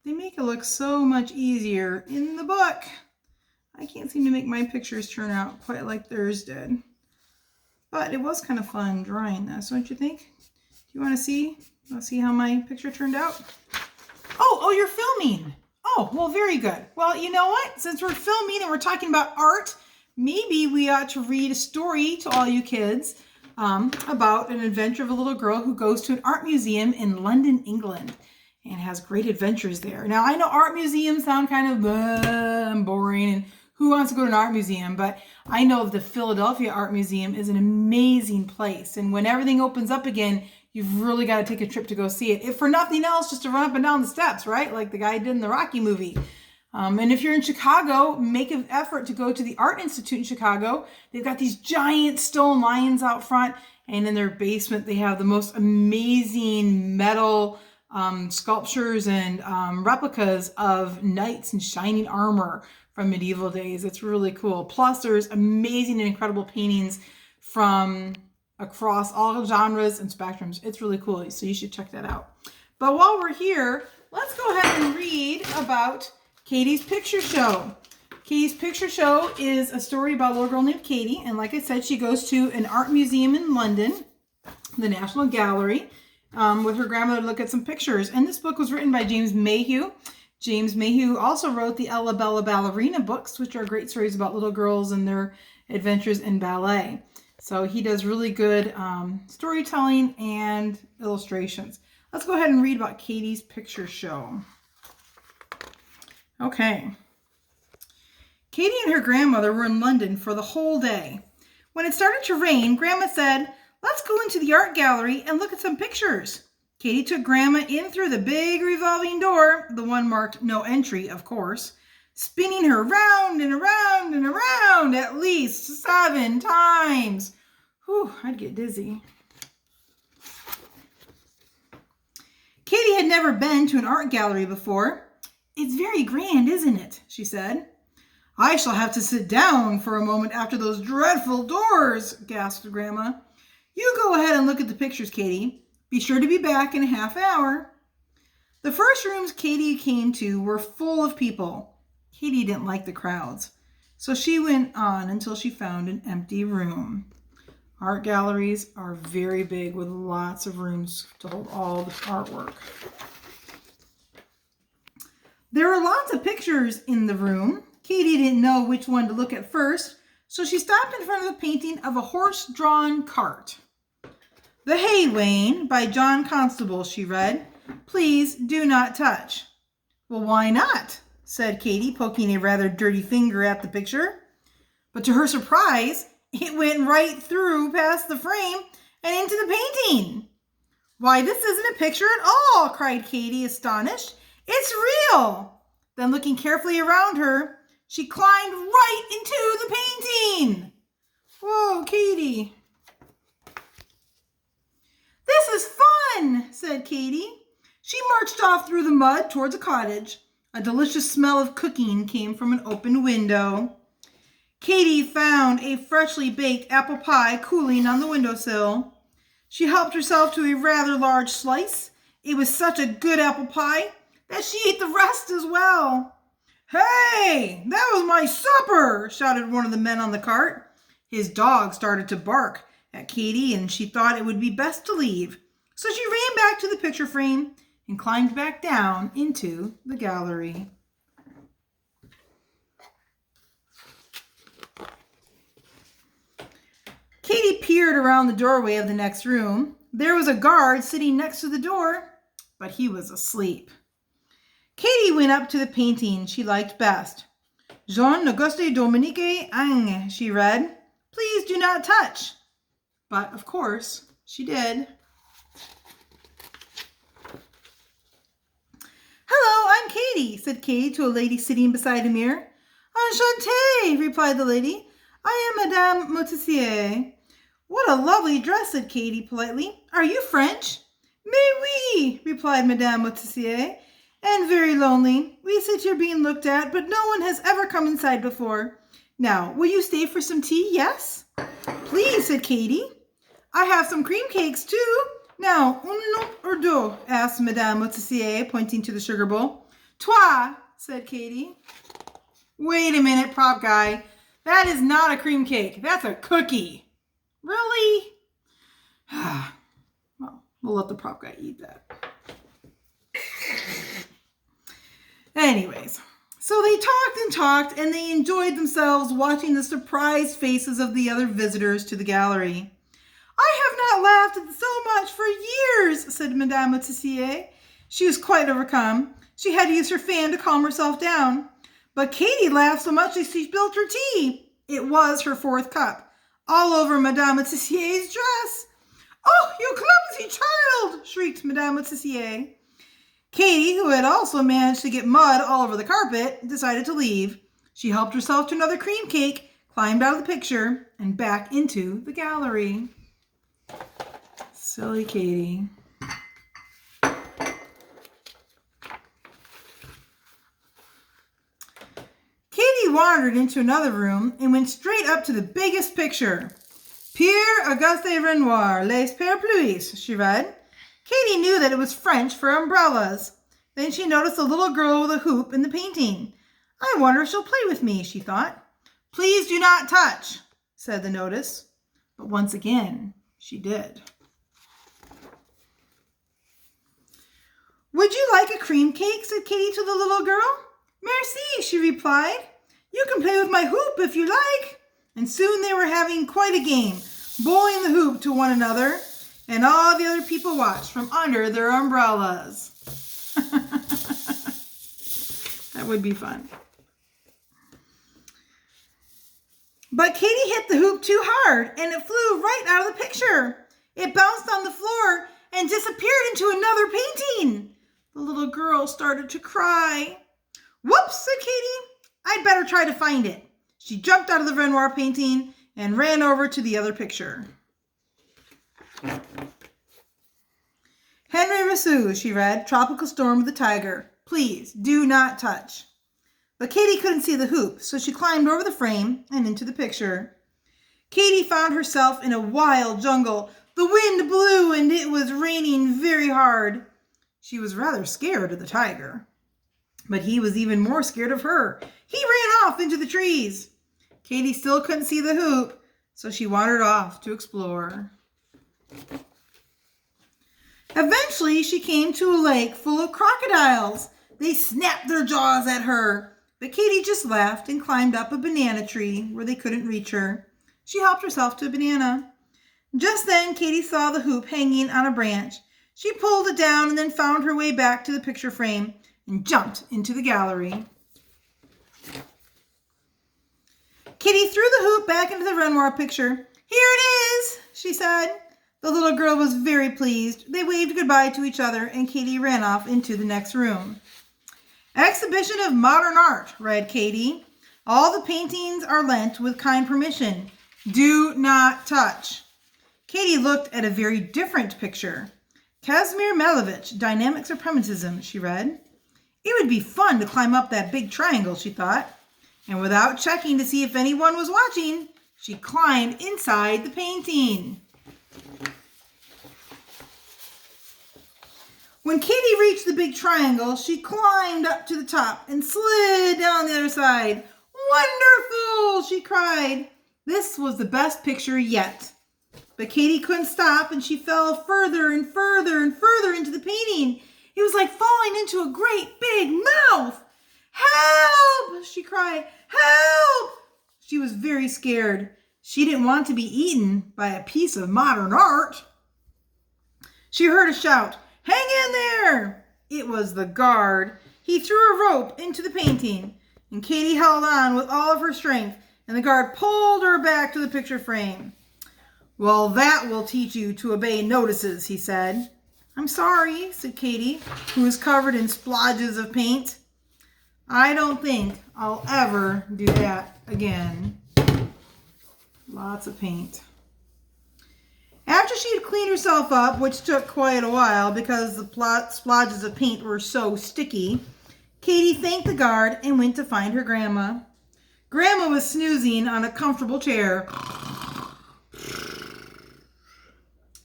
They make it look so much easier in the book. I can't seem to make my pictures turn out quite like theirs did. But it was kind of fun drawing this, don't you think? Do you want to see? Want to see how my picture turned out? Oh, you're filming. Oh, well, very good. Well, you know what? Since we're filming and we're talking about art, maybe we ought to read a story to all you kids about an adventure of a little girl who goes to an art museum in London, England, and has great adventures there. Now, I know art museums sound kind of boring, and who wants to go to an art museum? But I know the Philadelphia Art Museum is an amazing place, and when everything opens up again, you've really got to take a trip to go see it. If for nothing else, just to run up and down the steps, right? Like the guy did in the Rocky movie. And if you're in Chicago, make an effort to go to the Art Institute in Chicago. They've got these giant stone lions out front, and in their basement, they have the most amazing metal sculptures and replicas of knights in shining armor from medieval days. It's really cool. Plus, there's amazing and incredible paintings from across all genres and spectrums. It's really cool, so you should check that out. But while we're here, let's go ahead and read about Katie's Picture Show. Katie's Picture Show is a story about a little girl named Katie, and like I said, she goes to an art museum in London, the National Gallery, with her grandmother to look at some pictures. And this book was written by James Mayhew. James Mayhew also wrote the Ella Bella Ballerina books, which are great stories about little girls and their adventures in ballet. So he does really good storytelling and illustrations. Let's go ahead and read about Katie's Picture Show. Okay. Katie and her grandmother were in London for the whole day. When it started to rain, Grandma said, "Let's go into the art gallery and look at some pictures." Katie took Grandma in through the big revolving door, the one marked no entry, of course, spinning her round and around and around at least 7 times. Whew, I'd get dizzy. Katie had never been to an art gallery before. "It's very grand, isn't it?" she said. "I shall have to sit down for a moment after those dreadful doors," gasped Grandma. "You go ahead and look at the pictures, Katie. Be sure to be back in a half hour." The first rooms Katie came to were full of people. Katie didn't like the crowds, so she went on until she found an empty room. Art galleries are very big with lots of rooms to hold all the artwork. There were lots of pictures in the room. Katie didn't know which one to look at first, so she stopped in front of a painting of a horse-drawn cart. "The Hay Wain by John Constable," she read. "Please do not touch." "Well, why not?" said Katie, poking a rather dirty finger at the picture. But to her surprise, it went right through past the frame and into the painting. "Why, this isn't a picture at all," cried Katie, astonished. "It's real." Then, looking carefully around her, she climbed right into the painting. "Whoa, Katie." "This is fun," said Katie. She marched off through the mud towards a cottage. A delicious smell of cooking came from an open window. Katie found a freshly baked apple pie cooling on the windowsill. She helped herself to a rather large slice. It was such a good apple pie that she ate the rest as well. "Hey, that was my supper!" shouted one of the men on the cart. His dog started to bark at Katie, and she thought it would be best to leave. So she ran back to the picture frame and climbed back down into the gallery. Katie peered around the doorway of the next room. There was a guard sitting next to the door, but he was asleep. Katie went up to the painting she liked best. "Jean-Auguste Dominique Ang," she read. "Please do not touch." But, of course, she did. "Hello, I'm Katie," said Katie to a lady sitting beside a mirror. "Enchantée," replied the lady. "I am Madame Motissier." "What a lovely dress," said Katie politely. "Are you French?" "Mais oui," replied Madame Motissier. "And very lonely. We sit here being looked at, but no one has ever come inside before. Now, will you stay for some tea, yes?" "Please," said Katie. "I have some cream cakes, too. Now, un or deux?" asked Madame Motissier, pointing to the sugar bowl. Toi, said Katie. Wait a minute, prop guy. That is not a cream cake. That's a cookie. Really? Well, we'll let the prop guy eat that. Anyways, so they talked and talked, and they enjoyed themselves watching the surprised faces of the other visitors to the gallery. I have not laughed so much for years, said Madame Letitia. She was quite overcome. She had to use her fan to calm herself down. But Katie laughed so much that she spilled her tea. It was her 4th cup, all over Madame Letitier's dress. Oh, you clumsy child, shrieked Madame Letitia. Katie, who had also managed to get mud all over the carpet, decided to leave. She helped herself to another cream cake, climbed out of the picture, and back into the gallery. Silly Katie. Katie wandered into another room and went straight up to the biggest picture. Pierre Auguste Renoir, Les Parapluies, she read. Katie knew that it was French for umbrellas. Then she noticed a little girl with a hoop in the painting. I wonder if she'll play with me, she thought. Please do not touch, said the notice. But once again, she did. Would you like a cream cake, said Katie to the little girl. Merci, she replied. You can play with my hoop if you like. And soon they were having quite a game, bowling the hoop to one another, and all the other people watched from under their umbrellas. That would be fun. But Katie hit the hoop too hard, and it flew right out of the picture. It bounced on the floor and disappeared into another painting. The little girl started to cry. Whoops, said Katie. I'd better try to find it. She jumped out of the Renoir painting and ran over to the other picture. Henry Rousseau, she read, Tropical Storm of the Tiger. Please do not touch. But Katie couldn't see the hoop, so she climbed over the frame and into the picture. Katie found herself in a wild jungle. The wind blew and it was raining very hard. She was rather scared of the tiger, but he was even more scared of her. He ran off into the trees. Katie still couldn't see the hoop, so she wandered off to explore. Eventually, she came to a lake full of crocodiles. They snapped their jaws at her, but Katie just laughed and climbed up a banana tree where they couldn't reach her. She helped herself to a banana. Just then, Katie saw the hoop hanging on a branch. She pulled it down and then found her way back to the picture frame and jumped into the gallery. Katie threw the hoop back into the Renoir picture. Here it is, she said. The little girl was very pleased. They waved goodbye to each other, and Katie ran off into the next room. Exhibition of Modern Art, read Katie. All the paintings are lent with kind permission. Do not touch. Katie looked at a very different picture. Kazimir Malevich, Dynamic Supremacism, she read. It would be fun to climb up that big triangle, she thought. And without checking to see if anyone was watching, she climbed inside the painting. When Katie reached the big triangle, she climbed up to the top and slid down the other side. Wonderful, she cried. This was the best picture yet. But Katie couldn't stop, and she fell further and further and further into the painting. It was like falling into a great big mouth. Help, she cried. Help! She was very scared. She didn't want to be eaten by a piece of modern art. She heard a shout. Hang in there! It was the guard. He threw a rope into the painting, and Katie held on with all of her strength, and the guard pulled her back to the picture frame. Well, that will teach you to obey notices, he said. I'm sorry, said Katie, who was covered in splodges of paint. I don't think I'll ever do that again. Lots of paint. After she had cleaned herself up, which took quite a while because the splodges of paint were so sticky, Katie thanked the guard and went to find her grandma. Grandma was snoozing on a comfortable chair.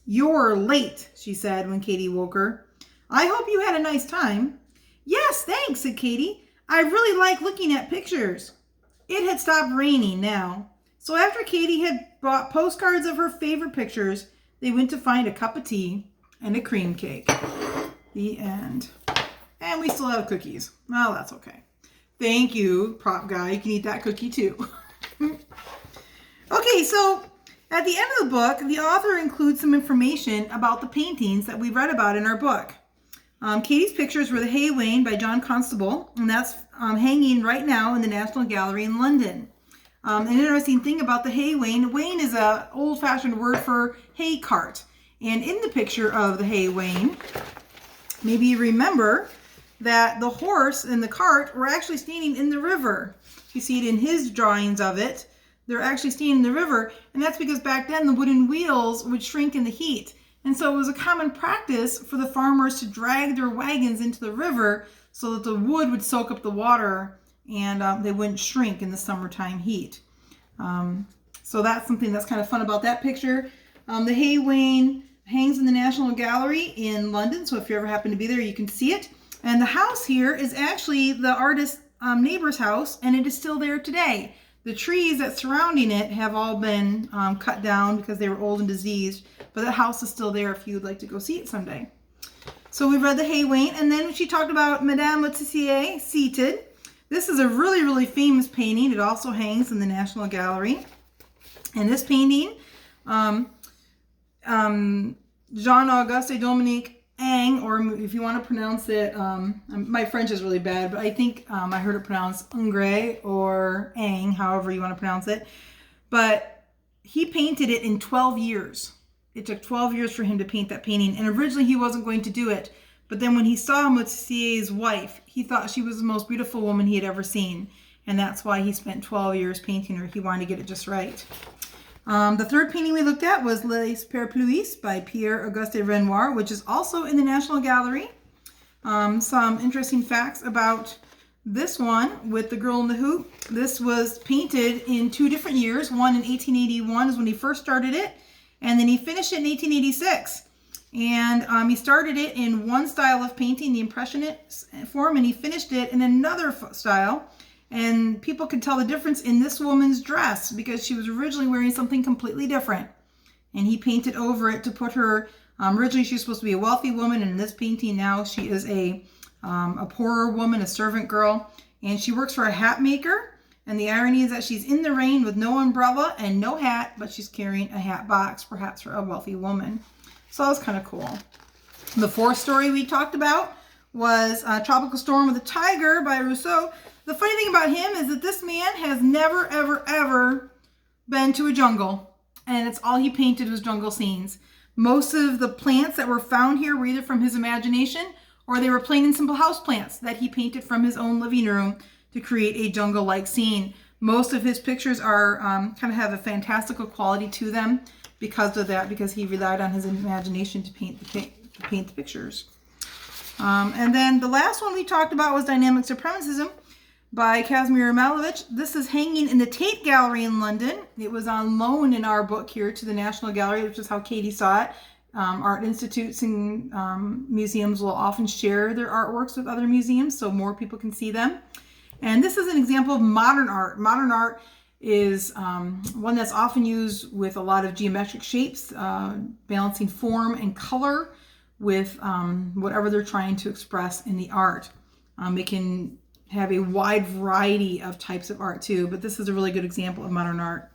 You're late, she said when Katie woke her. I hope you had a nice time. Yes, thanks, said Katie. I really like looking at pictures. It had stopped raining now. So after Katie had bought postcards of her favorite pictures, they went to find a cup of tea and a cream cake. The end. And we still have cookies. Well, that's okay. Thank you, prop guy. You can eat that cookie too. Okay, so at the end of the book, the author includes some information about the paintings that we read about in our book. Katie's pictures were the Hay Wain by John Constable, and that's hanging right now in the National Gallery in London. An interesting thing about the Hay Wain, wain is an old-fashioned word for hay cart. And in the picture of the Hay Wain, maybe you remember that the horse and the cart were actually standing in the river. You see it in his drawings of it. They're actually standing in the river, and that's because back then the wooden wheels would shrink in the heat. And so it was a common practice for the farmers to drag their wagons into the river so that the wood would soak up the water and they wouldn't shrink in the summertime heat. So that's something that's kind of fun about that picture. The Hay Wain hangs in the National Gallery in London, so if you ever happen to be there, you can see it. And the house here is actually the artist's neighbor's house, and it is still there today. The trees that surrounding it have all been cut down because they were old and diseased, but the house is still there if you'd like to go see it someday. So we read the Hay Wain, and then she talked about Madame Montessier seated. This is a really, really famous painting. It also hangs in the National Gallery. And this painting, Jean-Auguste Dominique Ang, or if you want to pronounce it, my French is really bad, but I think I heard it pronounced Ingres or Ang, however you want to pronounce it. But he painted it in 12 years. It took 12 years for him to paint that painting, and originally he wasn't going to do it. But then when he saw Montessier's wife, he thought she was the most beautiful woman he had ever seen, and that's why he spent 12 years painting her. He wanted to get it just right. The third painting we looked at was Les Parapluies by Pierre-Auguste Renoir, which is also in the National Gallery. Some interesting facts about this one with the girl in the hoop. This was painted in 2 different years. One in 1881 is when he first started it, and then he finished it in 1886. And he started it in one style of painting, the Impressionist form, and he finished it in another style. And people could tell the difference in this woman's dress because she was originally wearing something completely different. And he painted over it to put her, originally she was supposed to be a wealthy woman, and in this painting now she is a poorer woman, a servant girl. And she works for a hat maker. And the irony is that she's in the rain with no umbrella and no hat, but she's carrying a hat box, perhaps for a wealthy woman. So that was kind of cool. The fourth story we talked about was Tropical Storm with a Tiger by Rousseau. The funny thing about him is that this man has never, ever, ever been to a jungle. And it's all he painted was jungle scenes. Most of the plants that were found here were either from his imagination or they were plain and simple house plants that he painted from his own living room to create a jungle-like scene. Most of his pictures are kind of have a fantastical quality to them because of that, because he relied on his imagination to paint the pictures. And then the last one we talked about was Dynamic Supremacism by Kazimir Malevich. This is hanging in the Tate Gallery in London. It was on loan in our book here to the National Gallery, which is how Katie saw it. Art institutes and museums will often share their artworks with other museums so more people can see them. And this is an example of modern art. Modern art is one that's often used with a lot of geometric shapes, balancing form and color with whatever they're trying to express in the art. It can have a wide variety of types of art too, but this is a really good example of modern art.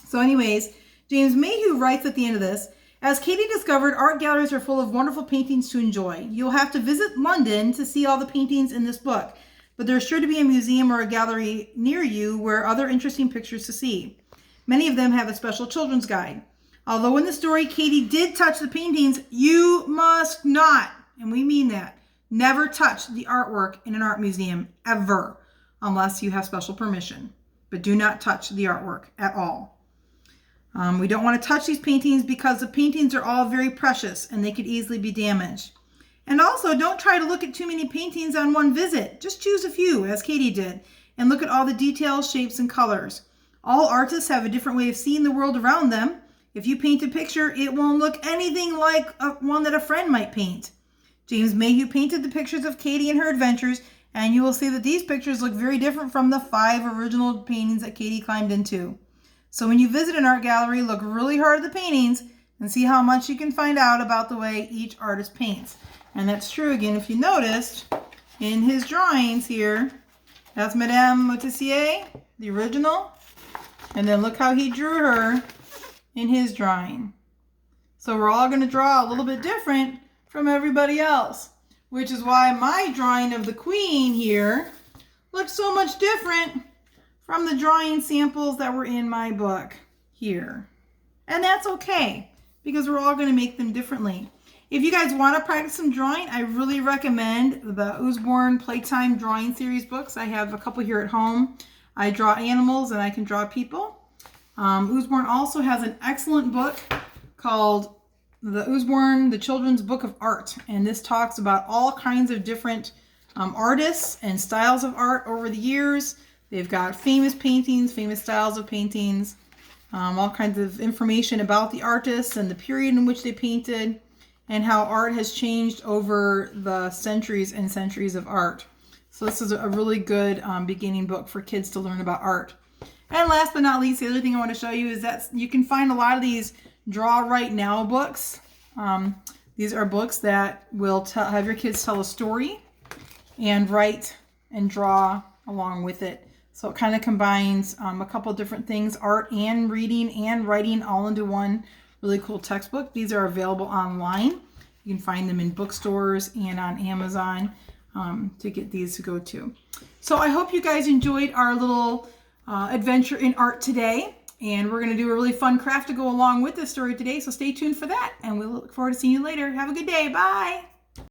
So anyways, James Mayhew writes at the end of this, as Katie discovered, art galleries are full of wonderful paintings to enjoy. You'll have to visit London to see all the paintings in this book, but there's sure to be a museum or a gallery near you where other interesting pictures to see. Many of them have a special children's guide. Although in the story Katie did touch the paintings, you must not, and we mean that, never touch the artwork in an art museum, ever, unless you have special permission. But do not touch the artwork at all. We don't want to touch these paintings because the paintings are all very precious and they could easily be damaged. And also, don't try to look at too many paintings on one visit. Just choose a few, as Katie did, and look at all the details, shapes, and colors. All artists have a different way of seeing the world around them. If you paint a picture, it won't look anything like one that a friend might paint. James Mayhew painted the pictures of Katie and her adventures, and you will see that these pictures look very different from the 5 original paintings that Katie climbed into. So when you visit an art gallery, look really hard at the paintings and see how much you can find out about the way each artist paints. And that's true again, if you noticed, in his drawings here, that's Madame Moitessier, the original. And then look how he drew her in his drawing. So we're all going to draw a little bit different from everybody else, which is why my drawing of the Queen here looks so much different from the drawing samples that were in my book here. And that's okay, because we're all going to make them differently. If you guys want to practice some drawing, I really recommend the Usborne Playtime Drawing Series books. I have a couple here at home. I draw animals and I can draw people. Usborne also has an excellent book called the Usborne, the Children's Book of Art. And this talks about all kinds of different artists and styles of art over the years. They've got famous paintings, famous styles of paintings, all kinds of information about the artists and the period in which they painted, and how art has changed over the centuries and centuries of art. So this is a really good beginning book for kids to learn about art. And last but not least, the other thing I want to show you is that you can find a lot of these Draw Right Now books. These are books that will have your kids tell a story and write and draw along with it. So it kind of combines a couple different things, art and reading and writing all into one really cool textbook. These are available online. You can find them in bookstores and on Amazon to get these to go to. So I hope you guys enjoyed our little adventure in art today. And we're going to do a really fun craft to go along with this story today. So stay tuned for that. And we look forward to seeing you later. Have a good day. Bye.